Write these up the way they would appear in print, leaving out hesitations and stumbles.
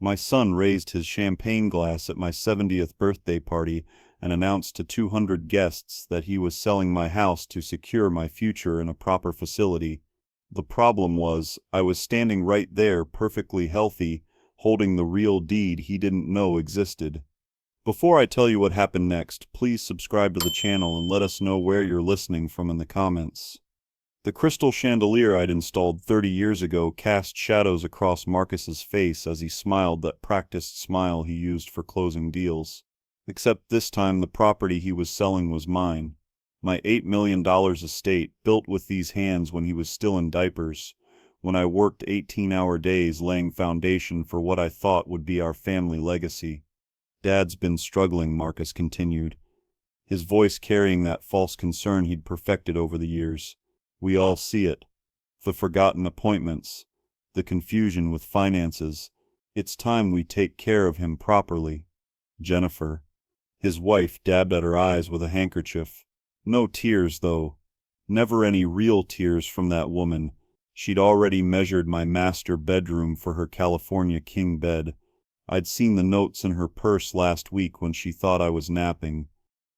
My son raised his champagne glass at my 70th birthday party and announced to 200 guests that he was selling my house to secure my future in a proper facility. The problem was, I was standing right there, perfectly healthy, holding the real deed he didn't know existed. Before I tell you what happened next, please subscribe to the channel and let us know where you're listening from in the comments. The crystal chandelier I'd installed 30 years ago cast shadows across Marcus's face as he smiled that practiced smile he used for closing deals. Except this time the property he was selling was mine. My $8 million estate, built with these hands when he was still in diapers, when I worked 18-hour days laying foundation for what I thought would be our family legacy. Dad's been struggling, Marcus continued, his voice carrying that false concern he'd perfected over the years. We all see it. The forgotten appointments, the confusion with finances. It's time we take care of him properly. Jennifer, his wife, dabbed at her eyes with a handkerchief. No tears, though. Never any real tears from that woman. She'd already measured my master bedroom for her California king bed. I'd seen the notes in her purse last week when she thought I was napping.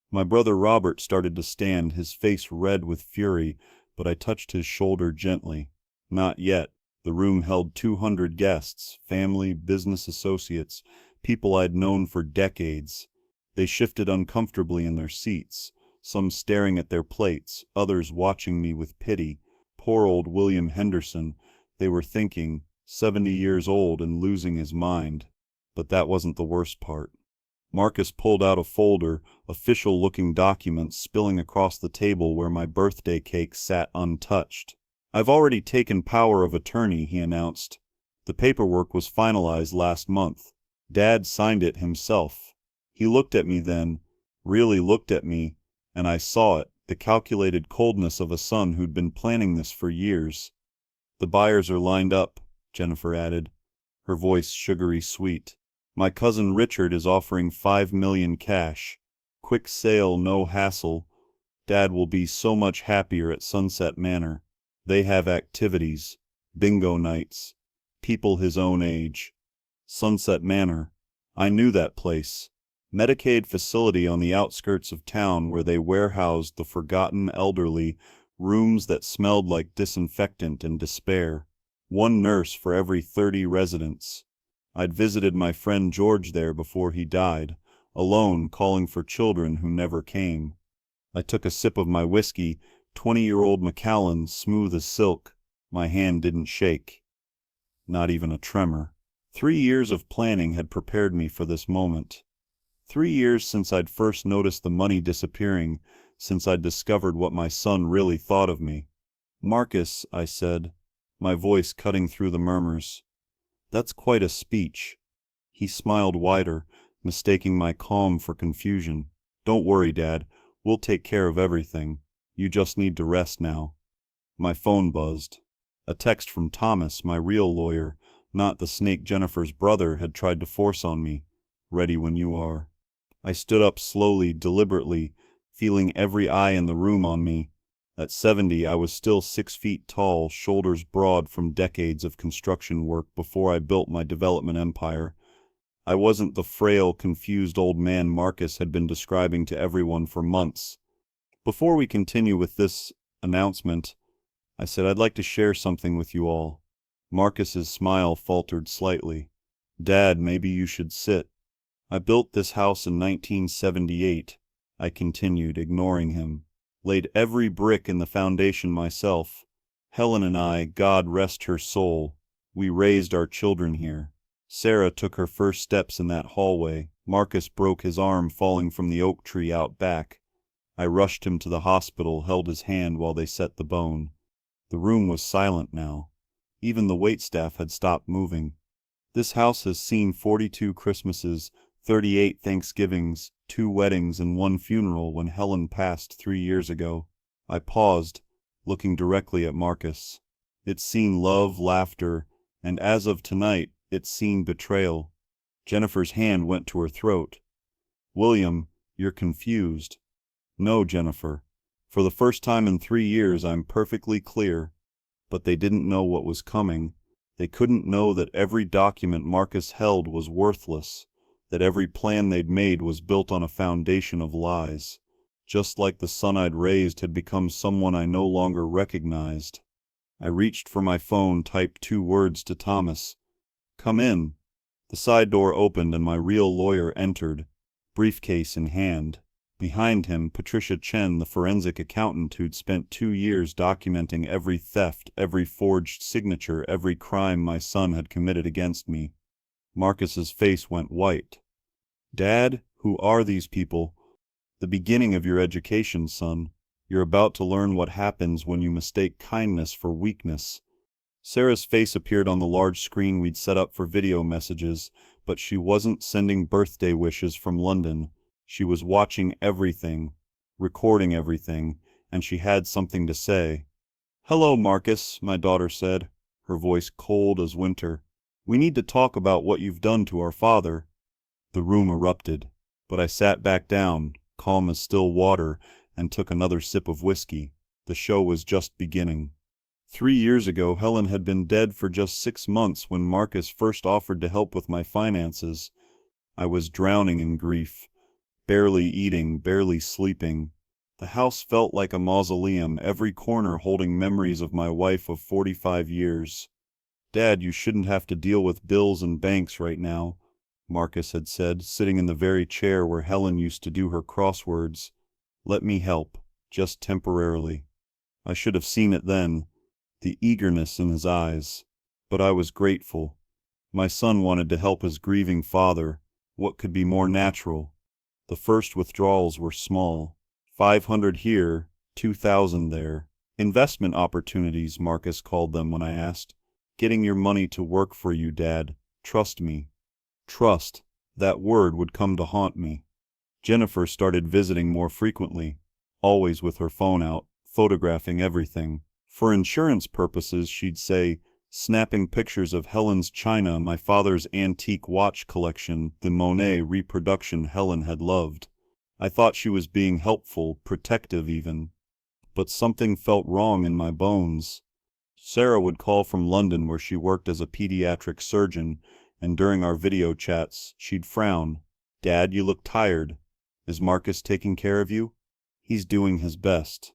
My brother Robert started to stand, his face red with fury, but I touched his shoulder gently. Not yet. The room held 200 guests, family, business associates, people I'd known for decades. They shifted uncomfortably in their seats, some staring at their plates, others watching me with pity. Poor old William Henderson, they were thinking, 70 years old and losing his mind. But that wasn't the worst part. Marcus pulled out a folder, official-looking documents spilling across the table where my birthday cake sat untouched. I've already taken power of attorney, he announced. The paperwork was finalized last month. Dad signed it himself. He looked at me then, really looked at me, and I saw it, the calculated coldness of a son who'd been planning this for years. The buyers are lined up, Jennifer added, her voice sugary sweet. My cousin Richard is offering $5 million cash. Quick sale, no hassle. Dad will be so much happier at Sunset Manor. They have activities, bingo nights, people his own age. Sunset Manor. I knew that place. Medicaid facility on the outskirts of town where they warehoused the forgotten elderly, rooms that smelled like disinfectant and despair. One nurse for every 30 residents. I'd visited my friend George there before he died, alone, calling for children who never came. I took a sip of my whiskey, 20-year-old Macallan, smooth as silk. My hand didn't shake. Not even a tremor. 3 years of planning had prepared me for this moment. 3 years since I'd first noticed the money disappearing, since I'd discovered what my son really thought of me. Marcus, I said, my voice cutting through the murmurs. That's quite a speech. He smiled wider, mistaking my calm for confusion. Don't worry, Dad. We'll take care of everything. You just need to rest now. My phone buzzed. A text from Thomas, my real lawyer, not the snake Jennifer's brother had tried to force on me. Ready when you are. I stood up slowly, deliberately, feeling every eye in the room on me. At 70, I was still 6 feet tall, shoulders broad from decades of construction work before I built my development empire. I wasn't the frail, confused old man Marcus had been describing to everyone for months. Before we continue with this announcement, I said I'd like to share something with you all. Marcus's smile faltered slightly. Dad, maybe you should sit. I built this house in 1978, I continued, ignoring him. Laid every brick in the foundation myself. Helen and I, God rest her soul, we raised our children here. Sarah took her first steps in that hallway. Marcus broke his arm falling from the oak tree out back. I rushed him to the hospital, held his hand while they set the bone. The room was silent now. Even the waitstaff had stopped moving. This house has seen 42 Christmases, 38 Thanksgivings, 2 weddings and 1 funeral when Helen passed 3 years ago. I paused, looking directly at Marcus. It's seen love, laughter, and as of tonight, it's seen betrayal. Jennifer's hand went to her throat. William, you're confused. No, Jennifer. For the first time in 3 years, I'm perfectly clear. But they didn't know what was coming. They couldn't know that every document Marcus held was worthless, that every plan they'd made was built on a foundation of lies. Just like the son I'd raised had become someone I no longer recognized. I reached for my phone, typed 2 words to Thomas. "Come in." The side door opened and my real lawyer entered, briefcase in hand. Behind him, Patricia Chen, the forensic accountant who'd spent 2 years documenting every theft, every forged signature, every crime my son had committed against me. Marcus's face went white. "Dad, who are these people?" "The beginning of your education, son. You're about to learn what happens when you mistake kindness for weakness." Sarah's face appeared on the large screen we'd set up for video messages, but she wasn't sending birthday wishes from London. She was watching everything, recording everything, and she had something to say. "Hello, Marcus," my daughter said, her voice cold as winter. "We need to talk about what you've done to our father." The room erupted, but I sat back down, calm as still water, and took another sip of whiskey. The show was just beginning. 3 years ago, Helen had been dead for just 6 months when Marcus first offered to help with my finances. I was drowning in grief, barely eating, barely sleeping. The house felt like a mausoleum, every corner holding memories of my wife of 45 years. "Dad, you shouldn't have to deal with bills and banks right now," Marcus had said, sitting in the very chair where Helen used to do her crosswords. "Let me help, just temporarily." I should have seen it then, the eagerness in his eyes. But I was grateful. My son wanted to help his grieving father. What could be more natural? The first withdrawals were small. 500 here, 2,000 there. Investment opportunities, Marcus called them when I asked. "Getting your money to work for you, Dad. Trust me." Trust. That word would come to haunt me. Jennifer started visiting more frequently, always with her phone out, photographing everything. For insurance purposes, she'd say, snapping pictures of Helen's china, my father's antique watch collection, the Monet reproduction Helen had loved. I thought she was being helpful, protective even. But something felt wrong in my bones. Sarah would call from London, where she worked as a pediatric surgeon, and during our video chats, she'd frown. "Dad, you look tired. Is Marcus taking care of you?" "He's doing his best."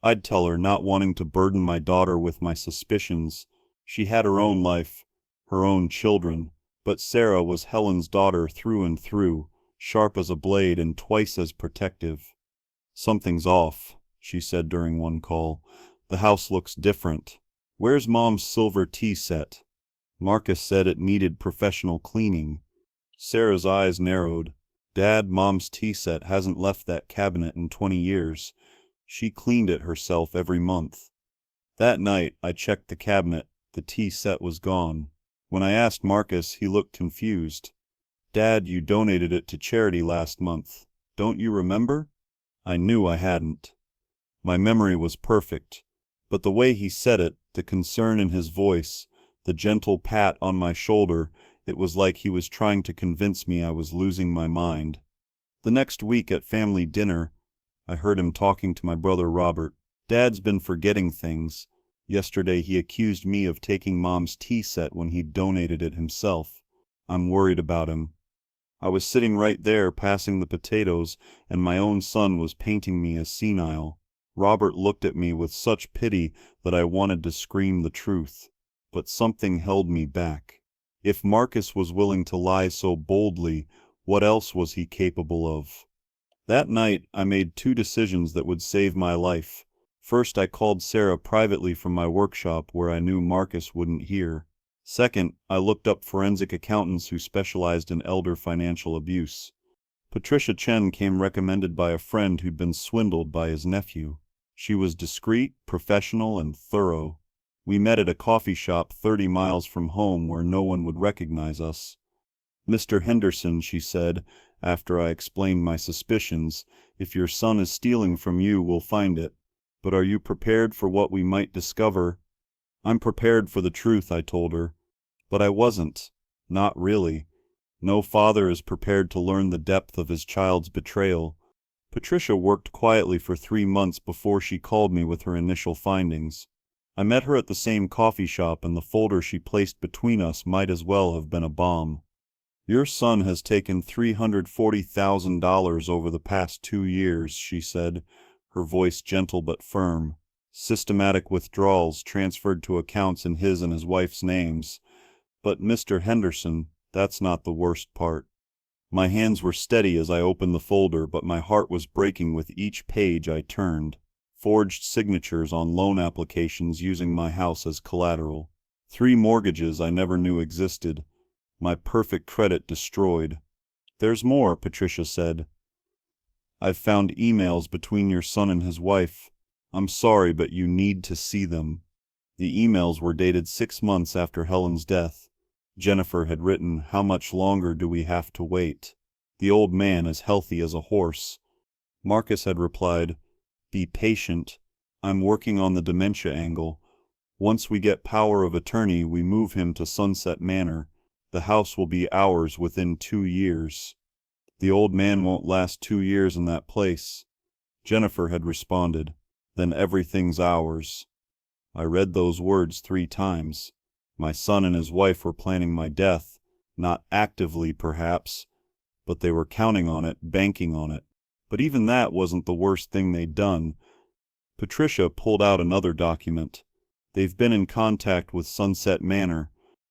I'd tell her, not wanting to burden my daughter with my suspicions. She had her own life, her own children, but Sarah was Helen's daughter through and through, sharp as a blade and twice as protective. "Something's off," she said during one call. "The house looks different. Where's Mom's silver tea set?" Marcus said it needed professional cleaning. Sarah's eyes narrowed. "Dad, Mom's tea set hasn't left that cabinet in 20 years. She cleaned it herself every month." That night, I checked the cabinet. The tea set was gone. When I asked Marcus, he looked confused. "Dad, you donated it to charity last month. Don't you remember?" I knew I hadn't. My memory was perfect. But the way he said it, the concern in his voice, the gentle pat on my shoulder, it was like he was trying to convince me I was losing my mind. The next week at family dinner, I heard him talking to my brother Robert. "Dad's been forgetting things. Yesterday he accused me of taking Mom's tea set when he'd donated it himself. I'm worried about him." I was sitting right there passing the potatoes, and my own son was painting me as senile. Robert looked at me with such pity that I wanted to scream the truth. But something held me back. If Marcus was willing to lie so boldly, what else was he capable of? That night, I made 2 decisions that would save my life. First, I called Sarah privately from my workshop where I knew Marcus wouldn't hear. Second, I looked up forensic accountants who specialized in elder financial abuse. Patricia Chen came recommended by a friend who'd been swindled by his nephew. She was discreet, professional, and thorough. We met at a coffee shop 30 miles from home where no one would recognize us. "Mr. Henderson," she said, after I explained my suspicions, "if your son is stealing from you, we'll find it. But are you prepared for what we might discover?" "I'm prepared for the truth," I told her. But I wasn't. Not really. No father is prepared to learn the depth of his child's betrayal. Patricia worked quietly for 3 months before she called me with her initial findings. I met her at the same coffee shop, and the folder she placed between us might as well have been a bomb. "Your son has taken $340,000 over the past 2 years, she said, her voice gentle but firm. "Systematic withdrawals transferred to accounts in his and his wife's names. But, Mr. Henderson, that's not the worst part." My hands were steady as I opened the folder, but my heart was breaking with each page I turned. Forged signatures on loan applications using my house as collateral. 3 mortgages I never knew existed. My perfect credit destroyed. "There's more," Patricia said. "I've found emails between your son and his wife. I'm sorry, but you need to see them." The emails were dated 6 months after Helen's death. Jennifer had written, "How much longer do we have to wait? The old man is healthy as a horse." Marcus had replied, "Be patient. I'm working on the dementia angle. Once we get power of attorney, we move him to Sunset Manor. The house will be ours within 2 years." "The old man won't last 2 years in that place." Jennifer had responded, "Then everything's ours." I read those words 3 times. My son and his wife were planning my death, not actively perhaps, but they were counting on it, banking on it. But even that wasn't the worst thing they'd done. Patricia pulled out another document. "They've been in contact with Sunset Manor.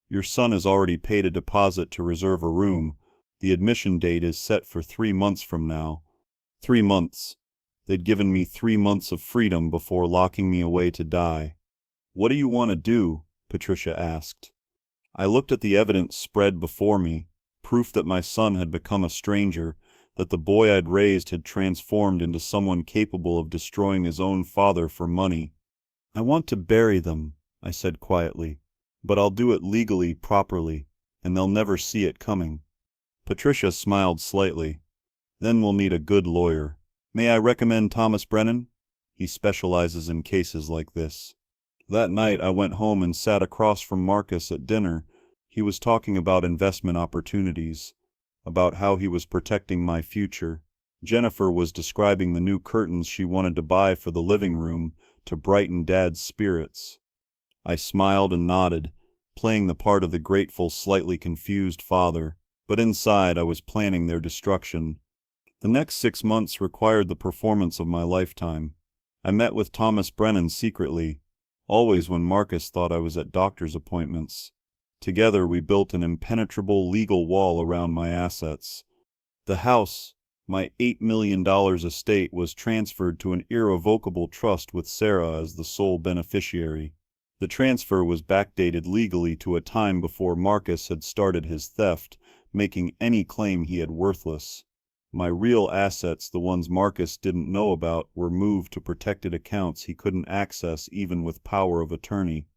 Your son has already paid a deposit to reserve a room. The admission date is set for 3 months from now." 3 months. They'd given me 3 months of freedom before locking me away to die. "What do you want to do?" Patricia asked. I looked at the evidence spread before me, proof that my son had become a stranger, that the boy I'd raised had transformed into someone capable of destroying his own father for money. "I want to bury them," I said quietly, "but I'll do it legally, properly, and they'll never see it coming." Patricia smiled slightly. "Then we'll need a good lawyer. May I recommend Thomas Brennan? He specializes in cases like this." That night I went home and sat across from Marcus at dinner. He was talking about investment opportunities, about how he was protecting my future. Jennifer was describing the new curtains she wanted to buy for the living room to brighten Dad's spirits. I smiled and nodded, playing the part of the grateful, slightly confused father, but inside I was planning their destruction. The next 6 months required the performance of my lifetime. I met with Thomas Brennan secretly, always when Marcus thought I was at doctor's appointments. Together we built an impenetrable legal wall around my assets. The house, my $8 million estate, was transferred to an irrevocable trust with Sarah as the sole beneficiary. The transfer was backdated legally to a time before Marcus had started his theft, making any claim he had worthless. My real assets, the ones Marcus didn't know about, were moved to protected accounts he couldn't access even with power of attorney.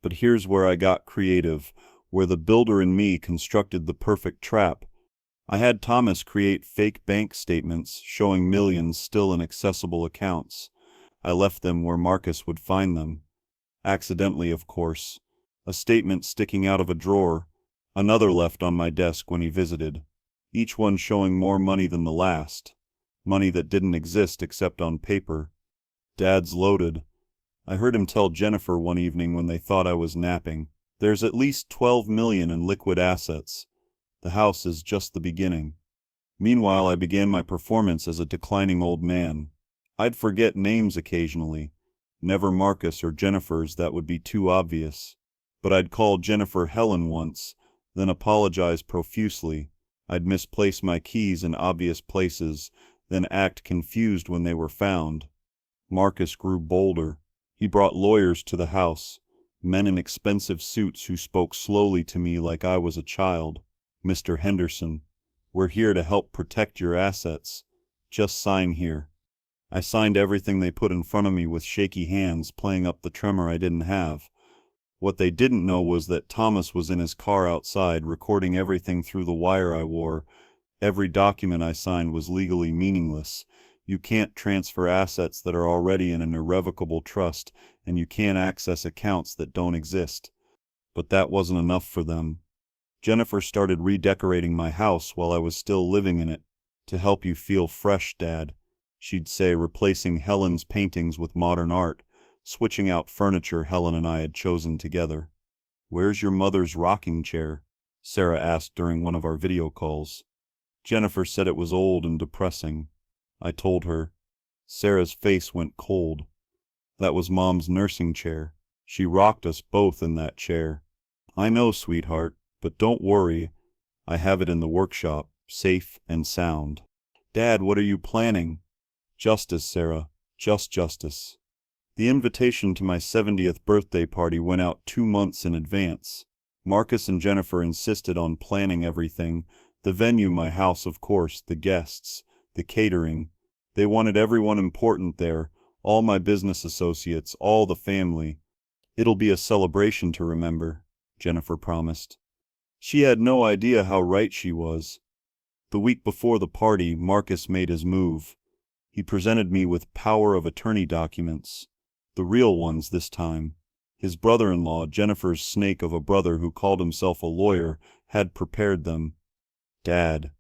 But here's where I got creative, where the builder in me constructed the perfect trap. I had Thomas create fake bank statements showing millions still in accessible accounts. I left them where Marcus would find them. Accidentally, of course. A statement sticking out of a drawer, another left on my desk when he visited. Each one showing more money than the last. Money that didn't exist except on paper. Dad's loaded. I heard him tell Jennifer one evening when they thought I was napping, "There's at least 12 million in liquid assets. The house is just the beginning." Meanwhile, I began my performance as a declining old man. I'd forget names occasionally. Never Marcus or Jennifer's, that would be too obvious. But I'd call Jennifer Helen once, then apologize profusely. I'd misplace my keys in obvious places, then act confused when they were found. Marcus grew bolder. He brought lawyers to the house, men in expensive suits who spoke slowly to me like I was a child. "Mr. Henderson, we're here to help protect your assets. Just sign here." I signed everything they put in front of me with shaky hands, playing up the tremor I didn't have. What they didn't know was that Thomas was in his car outside, recording everything through the wire I wore. Every document I signed was legally meaningless. You can't transfer assets that are already in an irrevocable trust, and you can't access accounts that don't exist. But that wasn't enough for them. Jennifer started redecorating my house while I was still living in it. "To help you feel fresh, Dad," she'd say, replacing Helen's paintings with modern art. switching out furniture Helen and I had chosen together. "Where's your mother's rocking chair?" Sarah asked during one of our video calls. Jennifer said it was old and depressing. I told her. Sarah's face went cold. "That was Mom's nursing chair. She rocked us both in that chair." "I know, sweetheart, but don't worry. I have it in the workshop, safe and sound." "Dad, what are you planning?" "Justice, Sarah. Just justice." The invitation to my 70th birthday party went out 2 months in advance. Marcus and Jennifer insisted on planning everything. The venue, my house, of course, the guests, the catering. They wanted everyone important there, all my business associates, all the family. "It'll be a celebration to remember," Jennifer promised. She had no idea how right she was. The week before the party, Marcus made his move. He presented me with power of attorney documents. The real ones this time. His brother-in-law, Jennifer's snake of a brother who called himself a lawyer, had prepared them. "Dad,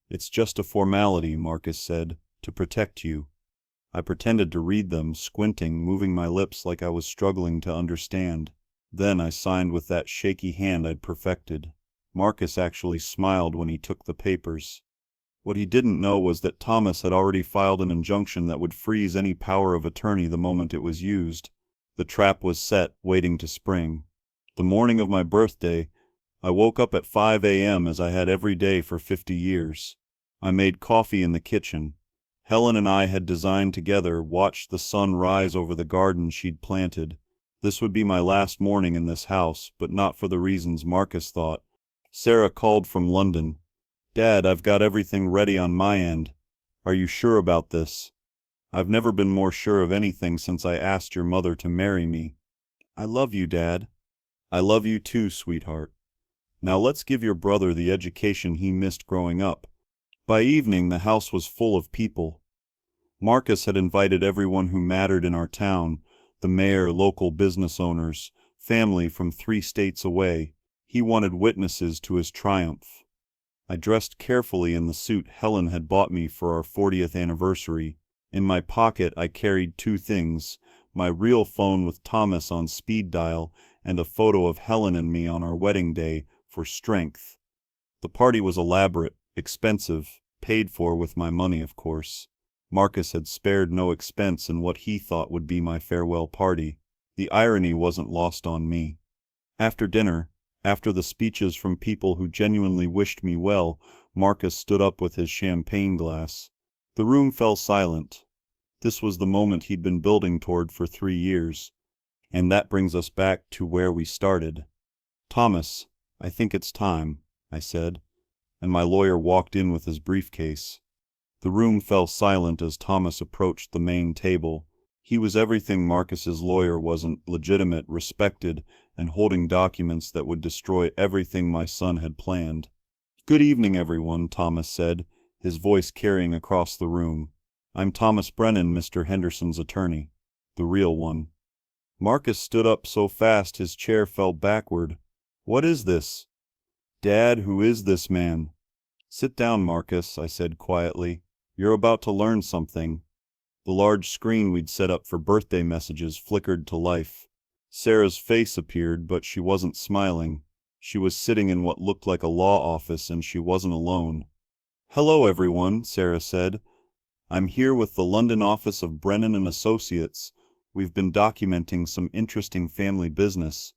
it's just a formality," Marcus said, "to protect you." I pretended to read them, squinting, moving my lips like I was struggling to understand. Then I signed with that shaky hand I'd perfected. Marcus actually smiled when he took the papers. What he didn't know was that Thomas had already filed an injunction that would freeze any power of attorney the moment it was used. The trap was set, waiting to spring. The morning of my birthday, I woke up at 5 a.m. as I had every day for 50 years. I made coffee in the kitchen. Helen and I had designed together, watched the sun rise over the garden she'd planted. This would be my last morning in this house, but not for the reasons Marcus thought. Sarah called from London. "Dad, I've got everything ready on my end. Are you sure about this?" "I've never been more sure of anything since I asked your mother to marry me." "I love you, Dad." "I love you too, sweetheart. Now let's give your brother the education he missed growing up." By evening, the house was full of people. Marcus had invited everyone who mattered in our town, the mayor, local business owners, family from 3 states away. He wanted witnesses to his triumph. I dressed carefully in the suit Helen had bought me for our 40th anniversary. In my pocket I carried 2 things, my real phone with Thomas on speed dial and a photo of Helen and me on our wedding day, for strength. The party was elaborate, expensive, paid for with my money, of course. Marcus had spared no expense in what he thought would be my farewell party. The irony wasn't lost on me. After dinner, after the speeches from people who genuinely wished me well, Marcus stood up with his champagne glass. The room fell silent. This was the moment he'd been building toward for 3 years. And that brings us back to where we started. "Thomas, I think it's time," I said, and my lawyer walked in with his briefcase. The room fell silent as Thomas approached the main table. He was everything Marcus's lawyer wasn't: legitimate, respected, and holding documents that would destroy everything my son had planned. "Good evening, everyone," Thomas said, his voice carrying across the room. "I'm Thomas Brennan, Mr. Henderson's attorney. The real one." Marcus stood up so fast his chair fell backward. "What is this?" "Dad, who is this man?" "Sit down, Marcus," I said quietly. "You're about to learn something." The large screen we'd set up for birthday messages flickered to life. Sarah's face appeared, but she wasn't smiling. She was sitting in what looked like a law office, and she wasn't alone. "Hello, everyone," Sarah said. "I'm here with the London office of Brennan and Associates. We've been documenting some interesting family business."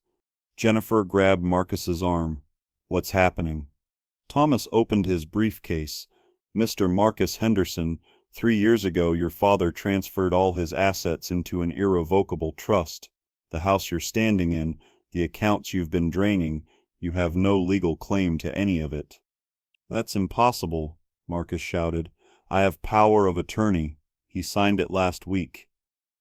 Jennifer grabbed Marcus's arm. "What's happening?" Thomas opened his briefcase. "Mr. Marcus Henderson, 3 years ago your father transferred all his assets into an irrevocable trust. The house you're standing in, the accounts you've been draining, you have no legal claim to any of it." "That's impossible," Marcus shouted. "I have power of attorney. He signed it last week."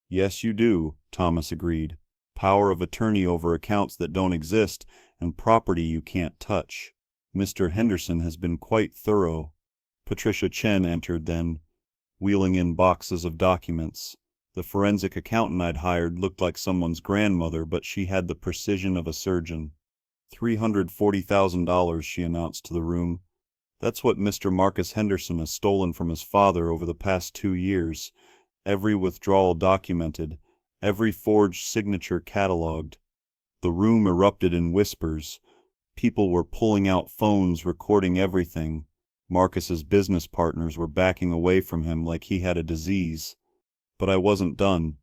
"Yes, you do," Thomas agreed. "Power of attorney over accounts that don't exist and property you can't touch. Mr. Henderson has been quite thorough." Patricia Chen entered then, wheeling in boxes of documents. The forensic accountant I'd hired looked like someone's grandmother, but she had the precision of a surgeon. $340,000, she announced to the room. "That's what Mr. Marcus Henderson has stolen from his father over the past 2 years. Every withdrawal documented, every forged signature catalogued. The room erupted in whispers. People were pulling out phones, recording everything. Marcus's business partners were backing away from him like he had a disease. But I wasn't done.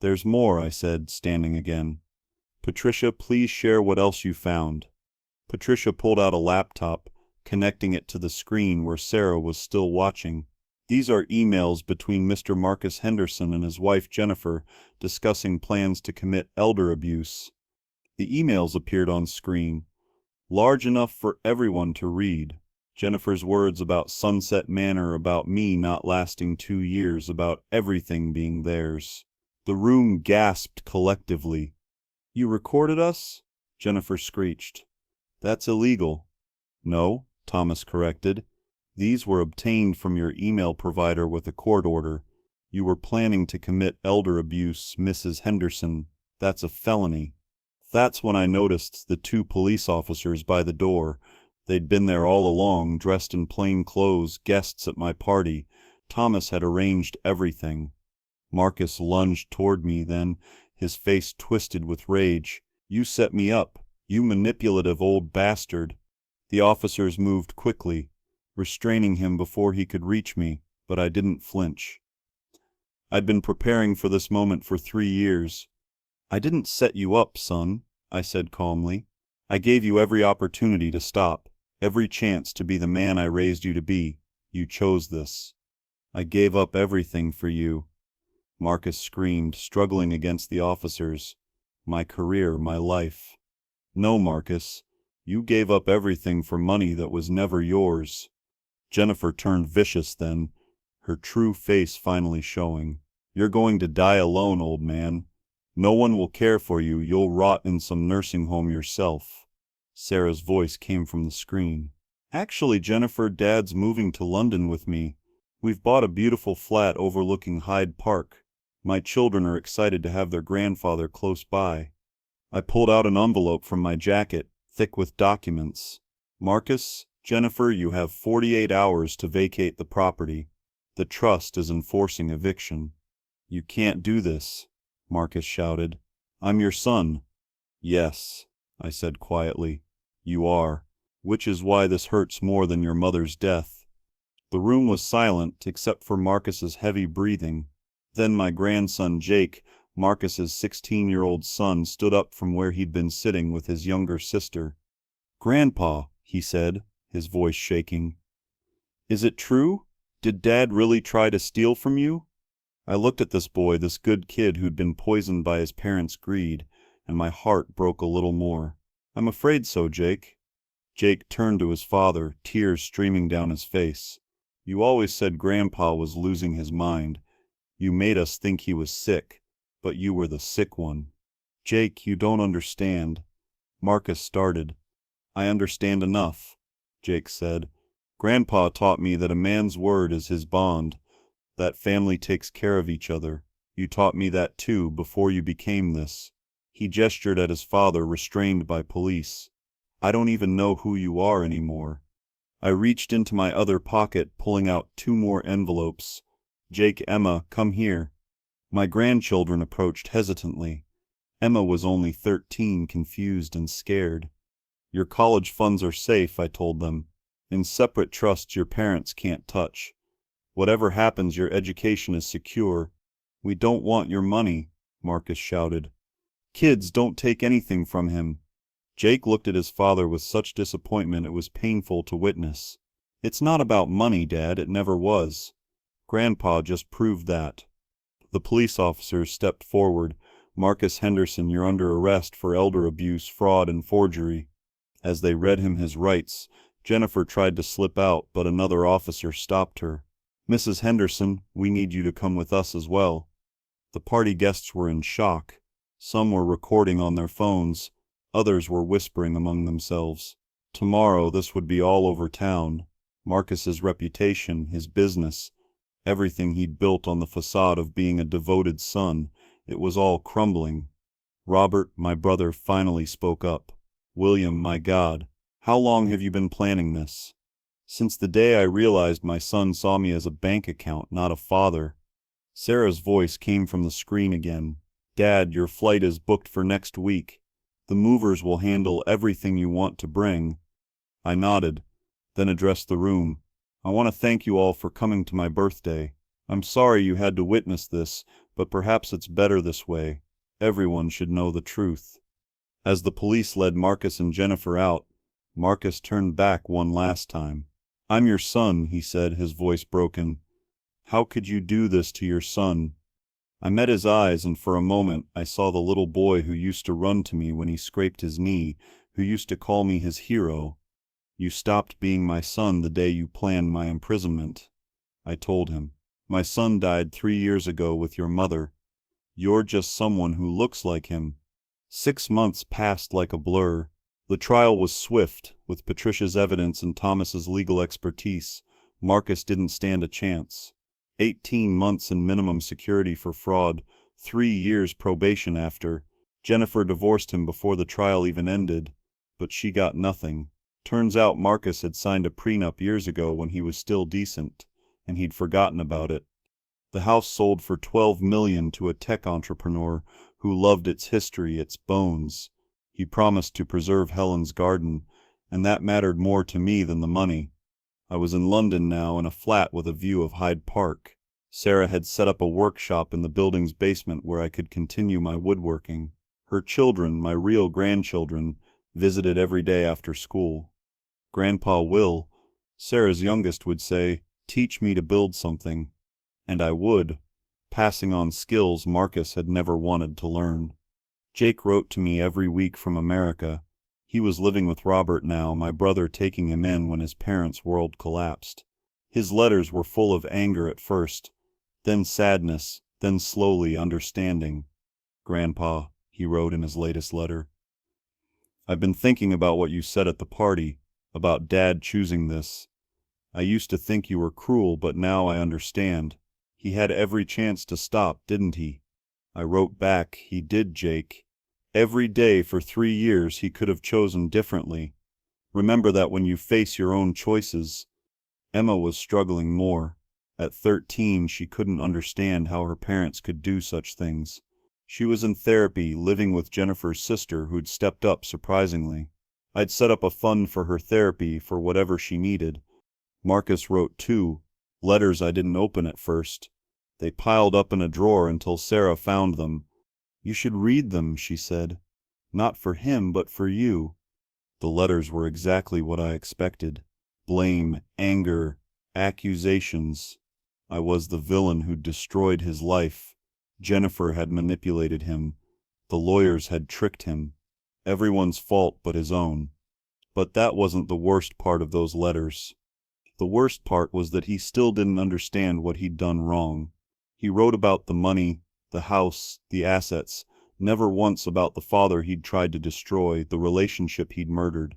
"There's more," I said, standing again. "Patricia, please share what else you found." Patricia pulled out a laptop, connecting it to the screen where Sarah was still watching. "These are emails between Mr. Marcus Henderson and his wife Jennifer discussing plans to commit elder abuse." The emails appeared on screen, large enough for everyone to read. Jennifer's words about Sunset Manor, about me not lasting 2 years, about everything being theirs. The room gasped collectively. "You recorded us?" Jennifer screeched. "That's illegal." "No," Thomas corrected. "These were obtained from your email provider with a court order. You were planning to commit elder abuse, Mrs. Henderson. That's a felony." That's when I noticed the 2 police officers by the door. They'd been there all along, dressed in plain clothes, guests at my party. Thomas had arranged everything. Marcus lunged toward me then, his face twisted with rage. "You set me up, you manipulative old bastard." The officers moved quickly, restraining him before he could reach me, but I didn't flinch. I'd been preparing for this moment for 3 years. "I didn't set you up, son," I said calmly. "I gave you every opportunity to stop, every chance to be the man I raised you to be. You chose this." "I gave up everything for you," Marcus screamed, struggling against the officers. "My career, my life." "No, Marcus. You gave up everything for money that was never yours." Jennifer turned vicious then, her true face finally showing. "You're going to die alone, old man. No one will care for you. You'll rot in some nursing home yourself." Sarah's voice came from the screen. "Actually, Jennifer, Dad's moving to London with me. We've bought a beautiful flat overlooking Hyde Park. My children are excited to have their grandfather close by." I pulled out an envelope from my jacket, thick with documents. "Marcus, Jennifer, you have 48 hours to vacate the property. The trust is enforcing eviction." "You can't do this," Marcus shouted. "I'm your son." "Yes," I said quietly, "you are, which is why this hurts more than your mother's death." The room was silent except for Marcus's heavy breathing. Then my grandson Jake, Marcus's 16-year-old son, stood up from where he'd been sitting with his younger sister. "Grandpa," he said, his voice shaking. "Is it true? Did Dad really try to steal from you?" I looked at this boy, this good kid who'd been poisoned by his parents' greed, and my heart broke a little more. "I'm afraid so, Jake." Jake turned to his father, tears streaming down his face. "You always said Grandpa was losing his mind. You made us think he was sick, but you were the sick one." "Jake, you don't understand." Marcus started. "I understand enough," Jake said. "Grandpa taught me that a man's word is his bond, that family takes care of each other. You taught me that too, before you became this." He gestured at his father, restrained by police. "I don't even know who you are anymore." I reached into my other pocket, pulling out 2 more envelopes. "Jake, Emma, come here." My grandchildren approached hesitantly. Emma was only 13, confused and scared. "Your college funds are safe," I told them. "In separate trusts your parents can't touch. Whatever happens, your education is secure." "We don't want your money," Marcus shouted. "Kids, don't take anything from him." Jake looked at his father with such disappointment it was painful to witness. "It's not about money, Dad, it never was. Grandpa just proved that." The police officers stepped forward. "Marcus Henderson, you're under arrest for elder abuse, fraud, and forgery." As they read him his rights, Jennifer tried to slip out, but another officer stopped her. "Mrs. Henderson, we need you to come with us as well." The party guests were in shock. Some were recording on their phones. Others were whispering among themselves. Tomorrow this would be all over town. Marcus's reputation, his business, everything he'd built on the facade of being a devoted son, it was all crumbling. Robert, my brother, finally spoke up. "William, my God, how long have you been planning this?" "Since the day I realized my son saw me as a bank account, not a father." Sarah's voice came from the screen again. Dad, your flight is booked for next week. The movers will handle everything you want to bring. I nodded, then addressed the room. I want to thank you all for coming to my birthday. I'm sorry you had to witness this, but perhaps it's better this way. Everyone should know the truth. As the police led Marcus and Jennifer out, Marcus turned back one last time. I'm your son, he said, his voice broken. How could you do this to your son? I met his eyes, and for a moment I saw the little boy who used to run to me when he scraped his knee, who used to call me his hero. You stopped being my son the day you planned my imprisonment. I told him. My son died 3 years ago with your mother. You're just someone who looks like him. 6 months passed like a blur. The trial was swift. With Patricia's evidence and Thomas's legal expertise, Marcus didn't stand a chance. 18 months in minimum security for fraud, 3 years probation after. Jennifer divorced him before the trial even ended, but she got nothing. Turns out Marcus had signed a prenup years ago when he was still decent, and he'd forgotten about it. The house sold for $12 million to a tech entrepreneur who loved its history, its bones. He promised to preserve Helen's garden, and that mattered more to me than the money. I was in London now, in a flat with a view of Hyde Park. Sarah had set up a workshop in the building's basement where I could continue my woodworking. Her children, my real grandchildren, visited every day after school. Grandpa Will, Sarah's youngest, would say, "Teach me to build something." And I would, passing on skills Marcus had never wanted to learn. Jake wrote to me every week from America. He was living with Robert now, my brother taking him in when his parents' world collapsed. His letters were full of anger at first, then sadness, then slowly understanding. "Grandpa," he wrote in his latest letter, "I've been thinking about what you said at the party, about Dad choosing this. I used to think you were cruel, but now I understand. He had every chance to stop, didn't he?" I wrote back, "He did, Jake. Every day for 3 years he could have chosen differently. Remember that when you face your own choices." Emma was struggling more. At 13, she couldn't understand how her parents could do such things. She was in therapy, living with Jennifer's sister, who'd stepped up surprisingly. I'd set up a fund for her therapy for whatever she needed. Marcus wrote too, letters I didn't open at first. They piled up in a drawer until Sarah found them. "You should read them," she said. "Not for him, but for you." The letters were exactly what I expected. Blame, anger, accusations. I was the villain who'd destroyed his life. Jennifer had manipulated him. The lawyers had tricked him. Everyone's fault but his own. But that wasn't the worst part of those letters. The worst part was that he still didn't understand what he'd done wrong. He wrote about the money, the house, the assets, never once about the father he'd tried to destroy, the relationship he'd murdered.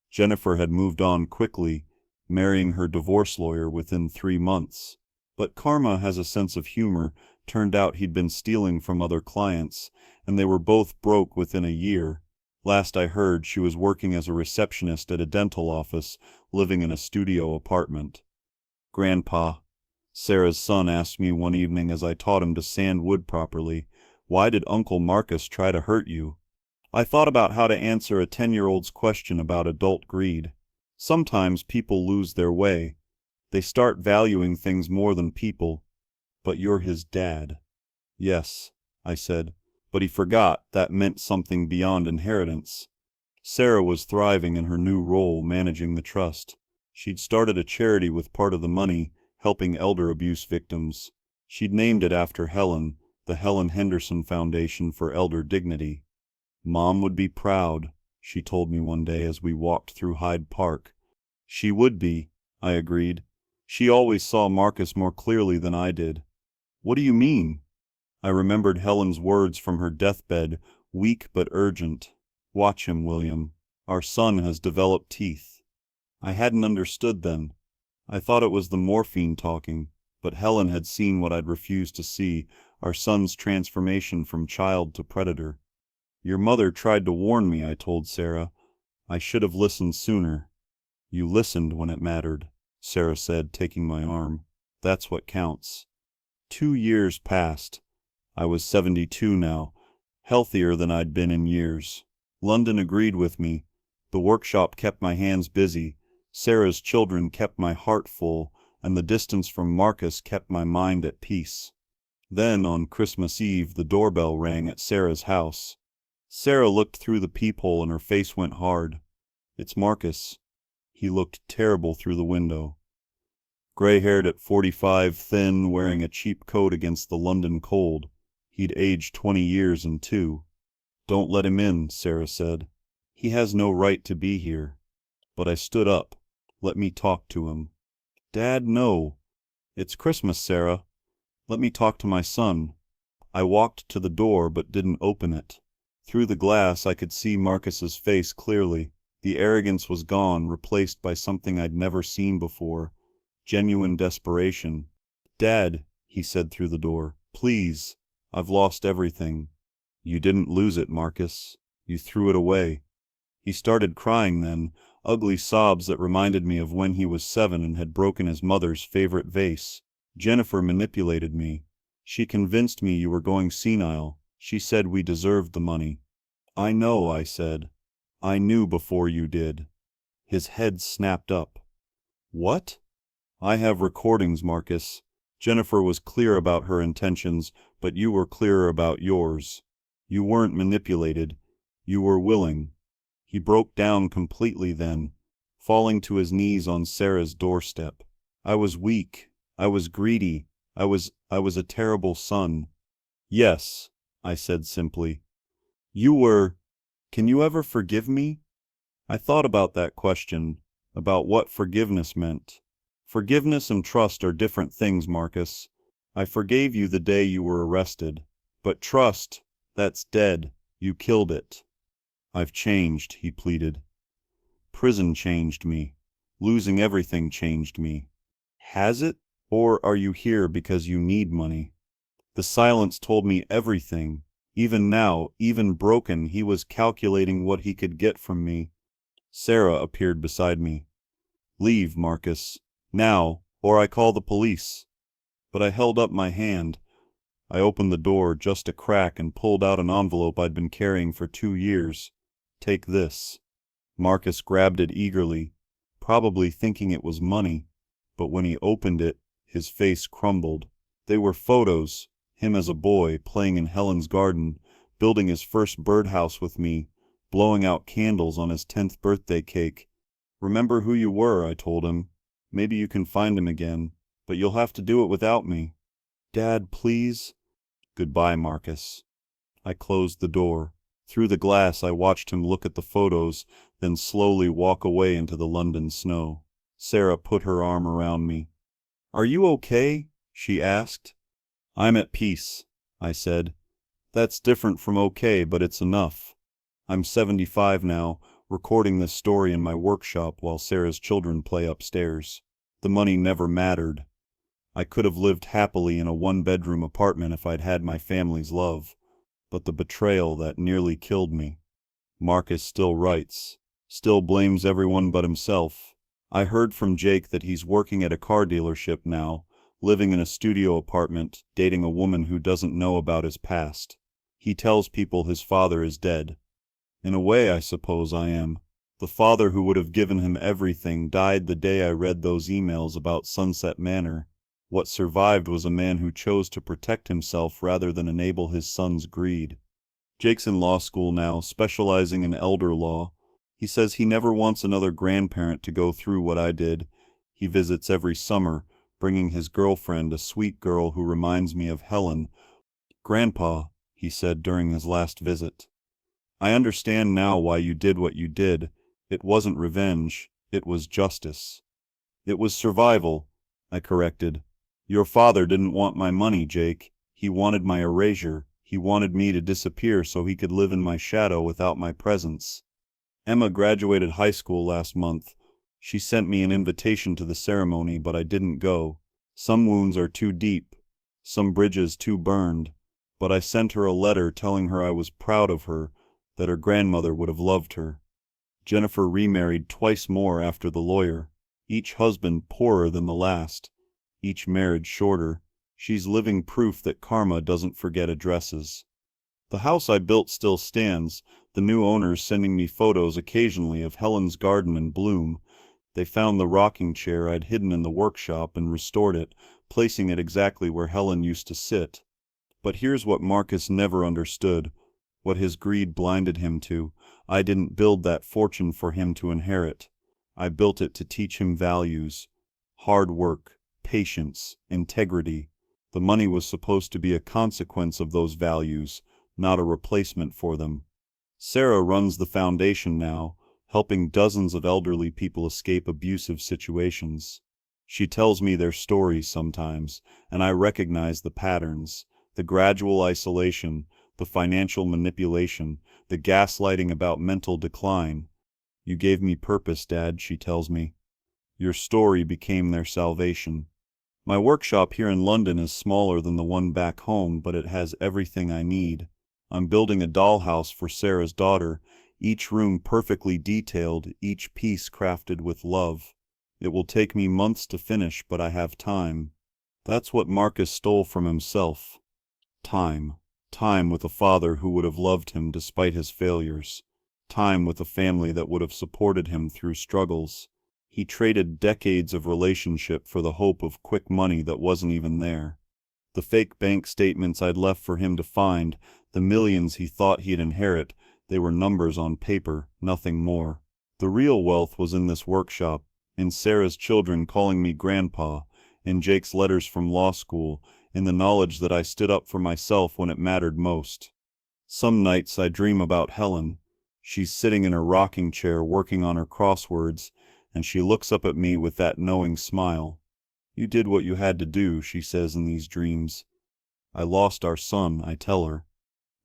Jennifer had moved on quickly, marrying her divorce lawyer within 3 months. But karma has a sense of humor. Turned out he'd been stealing from other clients, and they were both broke within a year. Last I heard, she was working as a receptionist at a dental office, living in a studio apartment. "Grandpa," Sarah's son asked me one evening as I taught him to sand wood properly, "why did Uncle Marcus try to hurt you?" I thought about how to answer a 10-year-old's question about adult greed. Sometimes people lose their way. They start valuing things more than people. "But you're his dad." "Yes," I said, "but he forgot that meant something beyond inheritance." Sarah was thriving in her new role, managing the trust. She'd started a charity with part of the money, helping elder abuse victims. She'd named it after Helen, the Helen Henderson Foundation for Elder Dignity. "Mom would be proud," she told me one day as we walked through Hyde Park. "She would be," I agreed. "She always saw Marcus more clearly than I did." "What do you mean?" I remembered Helen's words from her deathbed, weak but urgent. "Watch him, William. Our son has developed teeth." I hadn't understood then. I thought it was the morphine talking, but Helen had seen what I'd refused to see, our son's transformation from child to predator. "Your mother tried to warn me," I told Sarah. "I should have listened sooner." "You listened when it mattered," Sarah said, taking my arm. "That's what counts." 2 years passed. I was 72 now, healthier than I'd been in years. London agreed with me. The workshop kept my hands busy. Sarah's children kept my heart full, and the distance from Marcus kept my mind at peace. Then, on Christmas Eve, the doorbell rang at Sarah's house. Sarah looked through the peephole and her face went hard. "It's Marcus." He looked terrible through the window. Gray-haired at 45, thin, wearing a cheap coat against the London cold. He'd aged 20 years and 2. "Don't let him in," Sarah said. "He has no right to be here." But I stood up. "Let me talk to him." "Dad, no." "It's Christmas, Sarah. Let me talk to my son." I walked to the door but didn't open it. Through the glass I could see Marcus's face clearly. The arrogance was gone, replaced by something I'd never seen before. Genuine desperation. "Dad," he said through the door, "please. I've lost everything." "You didn't lose it, Marcus. You threw it away." He started crying then, ugly sobs that reminded me of when he was 7 and had broken his mother's favorite vase. "Jennifer manipulated me. She convinced me you were going senile. She said we deserved the money." "I know," I said. "I knew before you did." His head snapped up. "What?" "I have recordings, Marcus. Jennifer was clear about her intentions, but you were clearer about yours. You weren't manipulated. You were willing." He broke down completely then, falling to his knees on Sarah's doorstep. "I was weak. I was greedy. I was a terrible son." "Yes," I said simply. "You were. Can you ever forgive me?" I thought about that question, about what forgiveness meant. Forgiveness and trust are different things, Marcus. I forgave you the day you were arrested. But trust, that's dead. You killed it. "I've changed," he pleaded. "Prison changed me. Losing everything changed me." "Has it? Or are you here because you need money?" The silence told me everything. Even now, even broken, he was calculating what he could get from me. Sarah appeared beside me. "Leave, Marcus. Now, or I call the police." But I held up my hand. I opened the door just a crack and pulled out an envelope I'd been carrying for 2 years. "Take this." Marcus grabbed it eagerly, probably thinking it was money, but when he opened it, his face crumbled. They were photos, him as a boy, playing in Helen's garden, building his first birdhouse with me, blowing out candles on his 10th birthday cake. "Remember who you were," I told him. "Maybe you can find him again, but you'll have to do it without me." "Dad, please." "Goodbye, Marcus." I closed the door. Through the glass I watched him look at the photos, then slowly walk away into the London snow. Sarah put her arm around me. "Are you okay?" she asked. "I'm at peace," I said. "That's different from okay, but it's enough." I'm 75 now, recording this story in my workshop while Sarah's children play upstairs. The money never mattered. I could have lived happily in a 1-bedroom apartment if I'd had my family's love. But the betrayal that nearly killed me. Marcus still writes, still blames everyone but himself. I heard from Jake that he's working at a car dealership now, living in a studio apartment, dating a woman who doesn't know about his past. He tells people his father is dead. In a way, I suppose I am. The father who would have given him everything died the day I read those emails about Sunset Manor. What survived was a man who chose to protect himself rather than enable his son's greed. Jake's in law school now, specializing in elder law. He says he never wants another grandparent to go through what I did. He visits every summer, bringing his girlfriend, a sweet girl who reminds me of Helen. "Grandpa," he said during his last visit, "I understand now why you did what you did. It wasn't revenge, it was justice." "It was survival," I corrected. "Your father didn't want my money, Jake. He wanted my erasure. He wanted me to disappear so he could live in my shadow without my presence." Emma graduated high school last month. She sent me an invitation to the ceremony, but I didn't go. Some wounds are too deep, some bridges too burned. But I sent her a letter telling her I was proud of her, that her grandmother would have loved her. Jennifer remarried twice more after the lawyer, each husband poorer than the last, each marriage shorter. She's living proof that karma doesn't forget addresses. The house I built still stands, the new owners sending me photos occasionally of Helen's garden in bloom. They found the rocking chair I'd hidden in the workshop and restored it, placing it exactly where Helen used to sit. But here's what Marcus never understood, what his greed blinded him to. I didn't build that fortune for him to inherit. I built it to teach him values. Hard work, patience, integrity. The money was supposed to be a consequence of those values, not a replacement for them. Sarah runs the foundation now, helping dozens of elderly people escape abusive situations. She tells me their stories sometimes, and I recognize the patterns: the gradual isolation, the financial manipulation, the gaslighting about mental decline. "You gave me purpose, Dad," she tells me. "Your story became their salvation." My workshop here in London is smaller than the one back home, but it has everything I need. I'm building a dollhouse for Sarah's daughter, each room perfectly detailed, each piece crafted with love. It will take me months to finish, but I have time. That's what Marcus stole from himself. Time. Time with a father who would have loved him despite his failures. Time with a family that would have supported him through struggles. He traded decades of relationship for the hope of quick money that wasn't even there. The fake bank statements I'd left for him to find, the millions he thought he'd inherit, they were numbers on paper, nothing more. The real wealth was in this workshop, in Sarah's children calling me grandpa, in Jake's letters from law school, in the knowledge that I stood up for myself when it mattered most. Some nights I dream about Helen. She's sitting in her rocking chair working on her crosswords, and she looks up at me with that knowing smile. "You did what you had to do," she says in these dreams. "I lost our son," I tell her.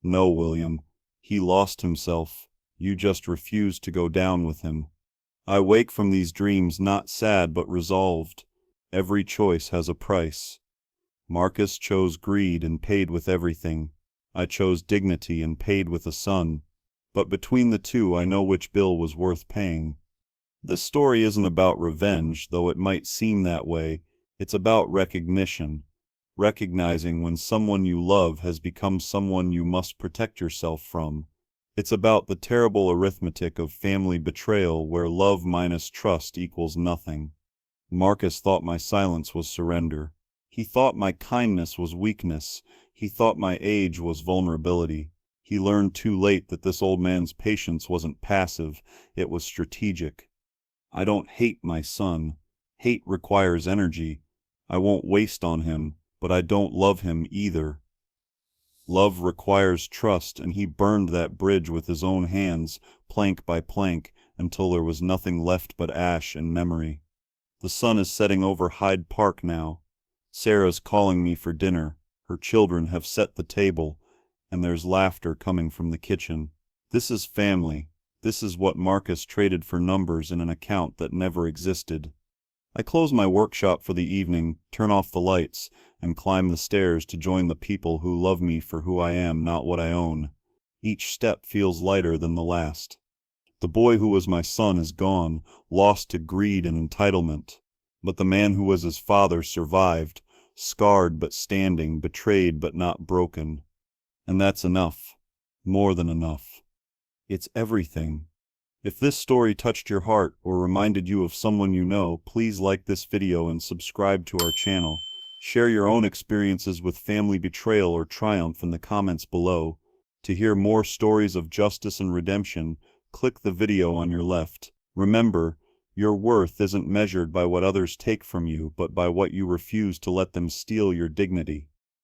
"No, William. He lost himself. You just refused to go down with him." I wake from these dreams not sad but resolved. Every choice has a price. Marcus chose greed and paid with everything. I chose dignity and paid with a son. But between the two, I know which bill was worth paying. This story isn't about revenge, though it might seem that way. It's about recognition. Recognizing when someone you love has become someone you must protect yourself from. It's about the terrible arithmetic of family betrayal where love minus trust equals nothing. Marcus thought my silence was surrender. He thought my kindness was weakness. He thought my age was vulnerability. He learned too late that this old man's patience wasn't passive, it was strategic. I don't hate my son. Hate requires energy. I won't waste on him, but I don't love him either. Love requires trust, and he burned that bridge with his own hands, plank by plank, until there was nothing left but ash and memory. The sun is setting over Hyde Park now. Sarah's calling me for dinner. Her children have set the table, and there's laughter coming from the kitchen. This is family. This is what Marcus traded for numbers in an account that never existed. I close my workshop for the evening, turn off the lights, and climb the stairs to join the people who love me for who I am, not what I own. Each step feels lighter than the last. The boy who was my son is gone, lost to greed and entitlement. But the man who was his father survived, scarred but standing, betrayed but not broken. And that's enough. More than enough. It's everything. If this story touched your heart or reminded you of someone you know, please like this video and subscribe to our channel. Share your own experiences with family betrayal or triumph in the comments below. To hear more stories of justice and redemption, click the video on your left. Remember, your worth isn't measured by what others take from you, but by what you refuse to let them steal your dignity.